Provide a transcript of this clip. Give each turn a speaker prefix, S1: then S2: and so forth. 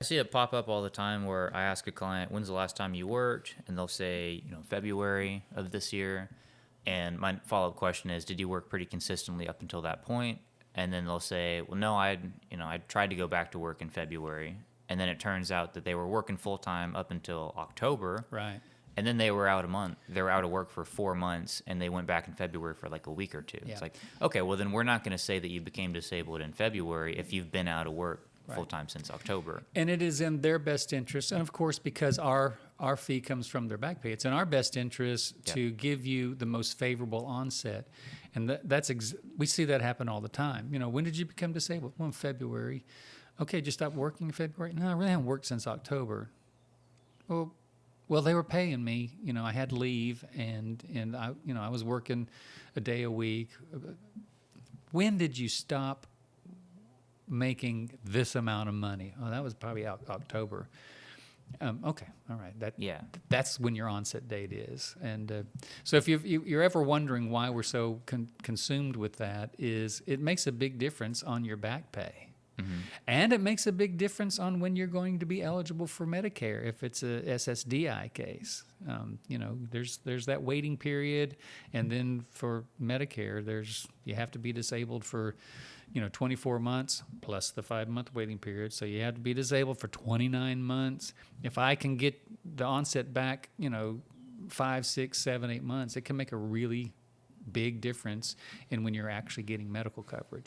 S1: I see it pop up all the time where I ask a client, when's the last time you worked? And they'll say, February of this year. And my follow-up question is, did you work pretty consistently up until that point? And then they'll say, well, no, I tried to go back to work in February. And then it turns out that they were working full-time up until October.
S2: Right.
S1: And then they were out a month. They were out of work for 4 months, and they went back in February for like a week or two.
S2: Yeah.
S1: It's like, okay, well, then we're not going to say that you became disabled in February if you've been out of work
S2: Right.
S1: full-time since October.
S2: And it is in their best interest, and of course, because our fee comes from their back pay, it's in our best interest
S1: Yep.
S2: to give you the most favorable onset. And we see that happen all the time. When did you become disabled? Well, in February. Okay, did you stop working in February? No, I really haven't worked since October. Well, they were paying me. I had leave, and I was working a day a week. When did you stop making this amount of money? Oh, that was probably October. Okay, all right. That's when your onset date is. And so if you're ever wondering why we're so consumed with that, is it makes a big difference on your back pay.
S1: Mm-hmm.
S2: And it makes a big difference on when you're going to be eligible for Medicare if it's a SSDI case. There's that waiting period, and then for Medicare, you have to be disabled for 24 months plus the 5-month waiting period. So you have to be disabled for 29 months. If I can get the onset back, 5, 6, 7, 8 months, it can make a really big difference in when you're actually getting medical coverage.